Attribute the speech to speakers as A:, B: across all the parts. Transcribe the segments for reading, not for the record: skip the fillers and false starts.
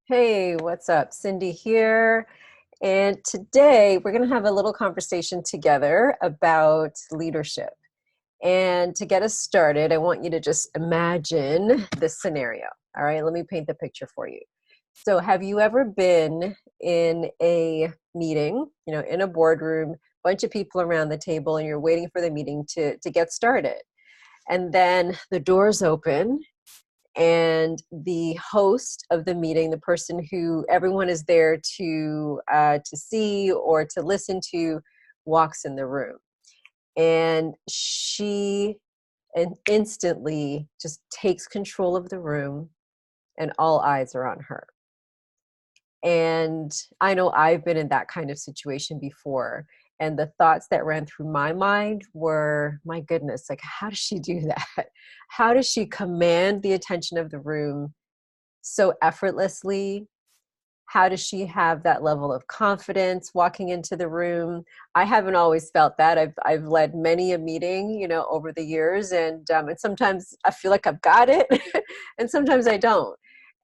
A: Hey, what's up? Cindy here. And today we're going to have a little conversation together about leadership. And to get us started, I want you to just imagine this scenario. All right, let me paint the picture for you. So, have you ever been in a meeting, in a boardroom, bunch of people around the table, and you're waiting for the meeting to get started? And then the doors open and the host of the meeting, the person who everyone is there to see or to listen to, walks in the room, and she instantly just takes control of the room, and all eyes are on her. And I know I've been in that kind of situation before. And the thoughts that ran through my mind were, my goodness, like, how does she do that? How does she command the attention of the room so effortlessly? How does she have that level of confidence walking into the room? I haven't always felt that. I've led many a meeting, over the years, and sometimes I feel like I've got it, and sometimes I don't.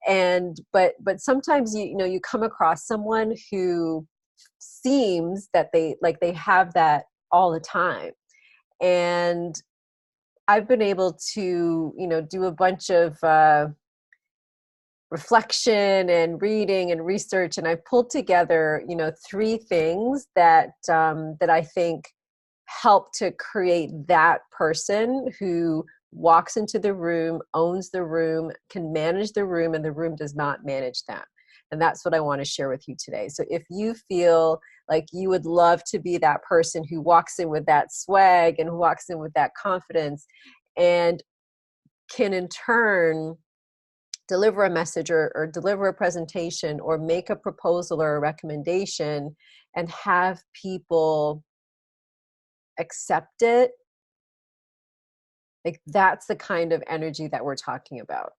A: And but sometimes you come across someone who seems that they have that all the time. And I've been able to do a bunch of reflection and reading and research, and I pulled together three things that I think help to create that person who walks into the room, owns the room, can manage the room, and the room does not manage them. And that's what I want to share with you today. So if you feel like you would love to be that person who walks in with that swag and who walks in with that confidence and can in turn deliver a message or deliver a presentation or make a proposal or a recommendation and have people accept it, like, that's the kind of energy that we're talking about.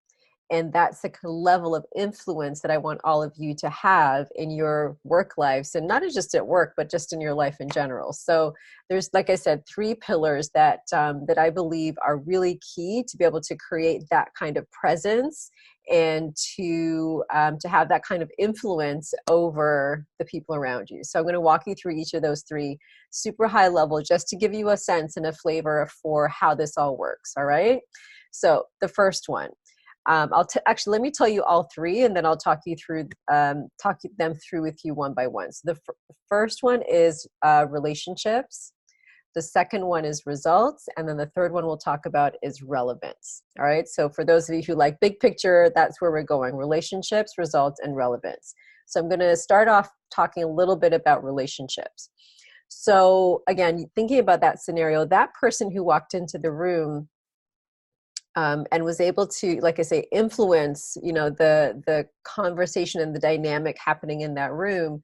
A: And that's the level of influence that I want all of you to have in your work lives, and not just at work, but just in your life in general. So there's, like I said, three pillars that I believe are really key to be able to create that kind of presence and to have that kind of influence over the people around you. So I'm going to walk you through each of those three super high level, just to give you a sense and a flavor for how this all works. All right. So the first one, actually, let me tell you all three, and then I'll talk them through with you one by one. So the first one is relationships. The second one is results. And then the third one we'll talk about is relevance. All right. So for those of you who like big picture, that's where we're going: relationships, results, and relevance. So I'm going to start off talking a little bit about relationships. So again, thinking about that scenario, that person who walked into the room and was able to, like I say, influence, the conversation and the dynamic happening in that room.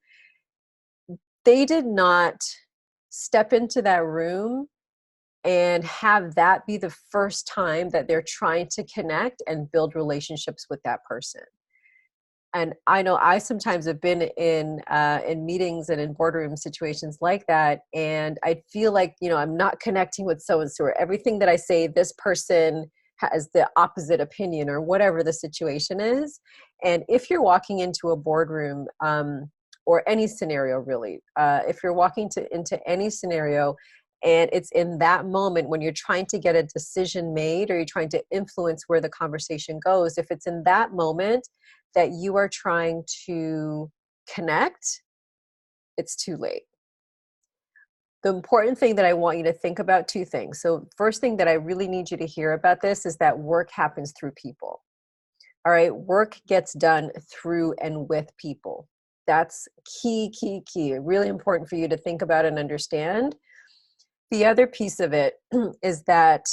A: They did not step into that room and have that be the first time that they're trying to connect and build relationships with that person. And I know I sometimes have been in meetings and in boardroom situations like that, and I feel like I'm not connecting with so and so, or everything that I say, this person has the opposite opinion, or whatever the situation is. And if you're walking into a boardroom, or any scenario really, if you're walking into any scenario, and it's in that moment when you're trying to get a decision made, or you're trying to influence where the conversation goes, if it's in that moment that you are trying to connect, it's too late. The important thing that I want you to think about, two things. So first thing that I really need you to hear about this is that work happens through people. All right, work gets done through and with people. That's key. Really important for you to think about and understand. The other piece of it is that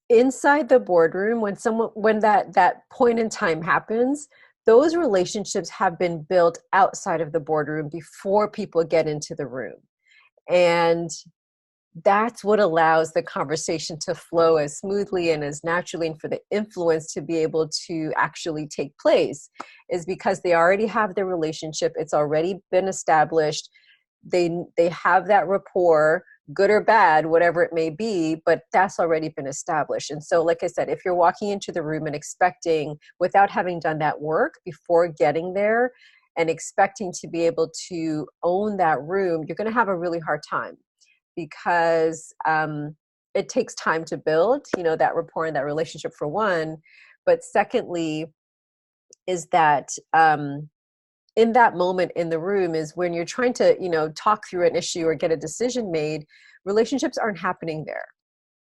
A: inside the boardroom, when that point in time happens, those relationships have been built outside of the boardroom before people get into the room. And that's what allows the conversation to flow as smoothly and as naturally, and for the influence to be able to actually take place, is because they already have their relationship. It's already been established. They have that rapport. good or bad, whatever it may be, but that's already been established. And so, like I said, if you're walking into the room and expecting, without having done that work before getting there, and expecting to be able to own that room, you're going to have a really hard time, because it takes time to build, that rapport and that relationship, for one. But secondly, is that in that moment in the room is when you're trying to, talk through an issue or get a decision made, relationships aren't happening there,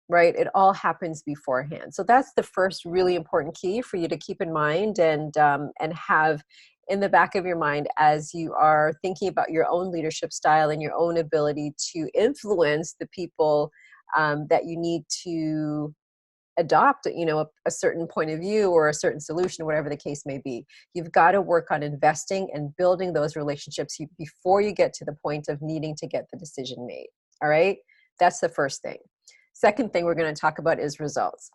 A: right? It all happens beforehand. So that's the first really important key for you to keep in mind, and have in the back of your mind as you are thinking about your own leadership style and your own ability to influence the people that you need to adopt, a certain point of view or a certain solution, whatever the case may be. You've got to work on investing and building those relationships before you get to the point of needing to get the decision made. All right. That's the first thing. Second thing we're going to talk about is results.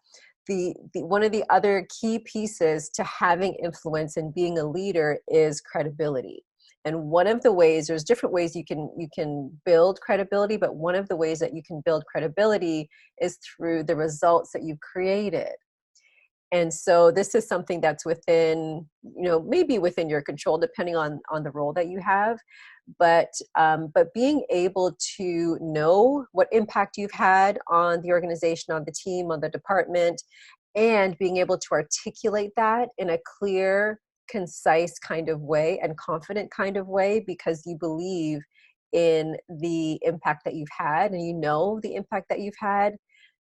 A: The one of the other key pieces to having influence and being a leader is credibility. And one of the ways, there's different ways you can build credibility, but one of the ways that you can build credibility is through the results that you've created. And so this is something that's within, maybe within your control, depending on the role that you have. But being able to know what impact you've had on the organization, on the team, on the department, and being able to articulate that in a clear, concise kind of way and confident kind of way, because you believe in the impact that you've had and the impact that you've had,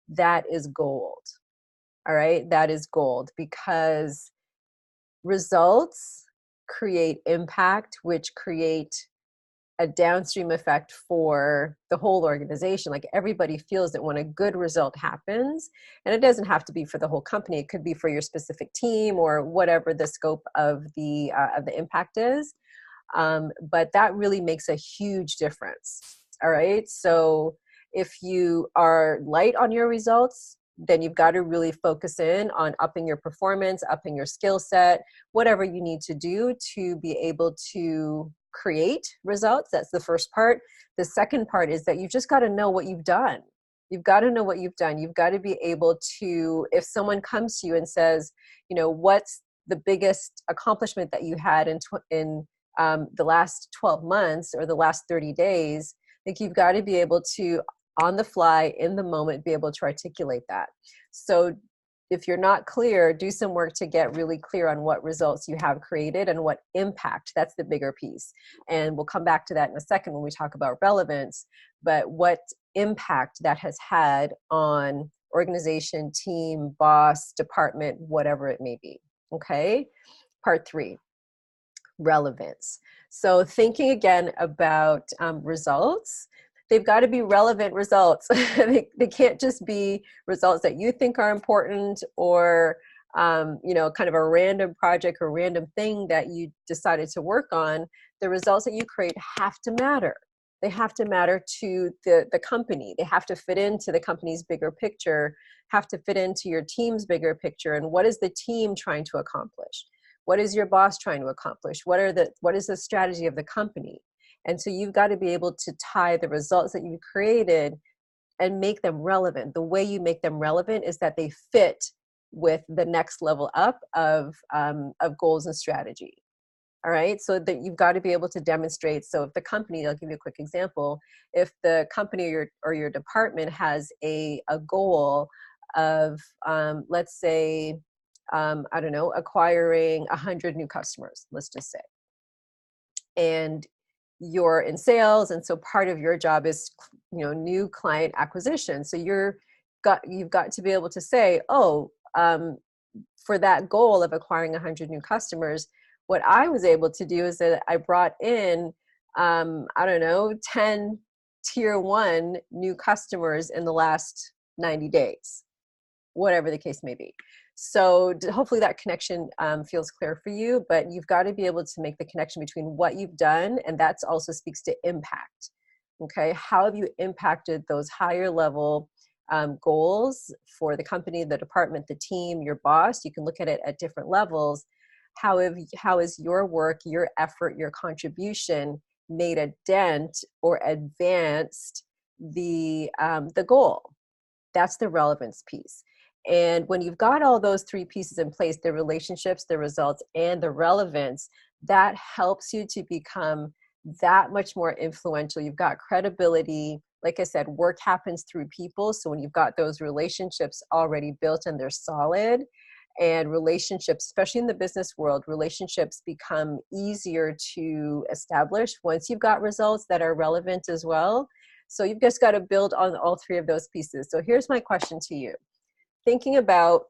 A: that is gold. All right, that is gold, because results create impact, which create a downstream effect for the whole organization. Like, everybody feels that when a good result happens, and it doesn't have to be for the whole company, it could be for your specific team or whatever the scope of the impact is. But that really makes a huge difference. All right. So if you are light on your results, then you've got to really focus in on upping your performance, upping your skill set, whatever you need to do to be able to create results. That's the first part. The second part is that you've just got to know what you've done. You've got to know what you've done. You've got to be able to, if someone comes to you and says, what's the biggest accomplishment that you had in the last 12 months or the last 30 days, like, you've got to be able to, on the fly, in the moment, be able to articulate that. So if you're not clear, do some work to get really clear on what results you have created and what impact. That's the bigger piece. And we'll come back to that in a second when we talk about relevance, but what impact that has had on organization, team, boss, department, whatever it may be. Okay. Part 3, relevance. So thinking again about results, they've got to be relevant results. They can't just be results that you think are important, or kind of a random project or random thing that you decided to work on. The results that you create have to matter. They have to matter to the company. They have to fit into the company's bigger picture, have to fit into your team's bigger picture. And what is the team trying to accomplish? What is your boss trying to accomplish? What is the strategy of the company? And so you've got to be able to tie the results that you created and make them relevant. The way you make them relevant is that they fit with the next level up of goals and strategy. All right. So that you've got to be able to demonstrate. So if the company, I'll give you a quick example. If the company or your department has a goal of, let's say, acquiring 100 new customers, let's just say, and you're in sales, and so part of your job is new client acquisition. So you've got to be able to say, for that goal of acquiring 100 new customers, what I was able to do is that I brought in 10 tier 1 new customers in the last 90 days, whatever the case may be. So hopefully that connection feels clear for you, but you've got to be able to make the connection between what you've done, and that also speaks to impact. Okay, how have you impacted those higher level goals for the company, the department, the team, your boss? You can look at it at different levels. How is your work, your effort, your contribution made a dent or advanced the goal. That's the relevance piece. And when you've got all those three pieces in place, the relationships, the results, and the relevance, that helps you to become that much more influential. You've got credibility. Like I said, work happens through people. So when you've got those relationships already built and they're solid, and relationships, especially in the business world, relationships become easier to establish once you've got results that are relevant as well. So you've just got to build on all three of those pieces. So here's my question to you. Thinking about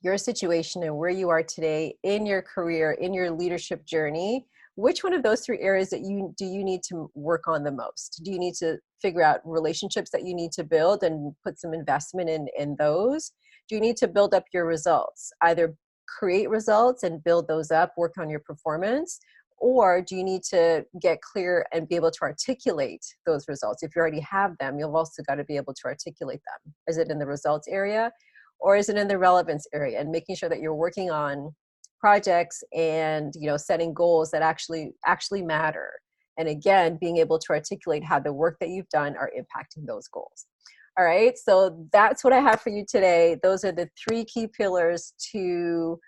A: your situation and where you are today in your career, in your leadership journey, which one of those three areas that do you need to work on the most? Do you need to figure out relationships that you need to build and put some investment in those? Do you need to build up your results? Either create results and build those up, work on your performance, or do you need to get clear and be able to articulate those results? If you already have them, you've also got to be able to articulate them. Is it in the results area, or is it in the relevance area? And making sure that you're working on projects and, you know, setting goals that actually matter. And again, being able to articulate how the work that you've done are impacting those goals. All right, so that's what I have for you today. Those are the three key pillars to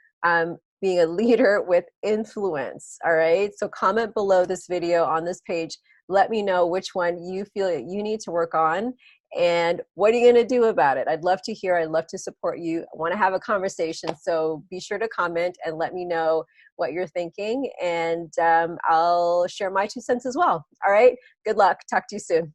A: being a leader with influence. All right, so comment below this video on this page. Let me know which one you feel that you need to work on and what are you going to do about it. I'd love to hear. I'd love to support you. I want to have a conversation, so be sure to comment and let me know what you're thinking, and I'll share my 2 cents as well. All right, good luck. Talk to you soon.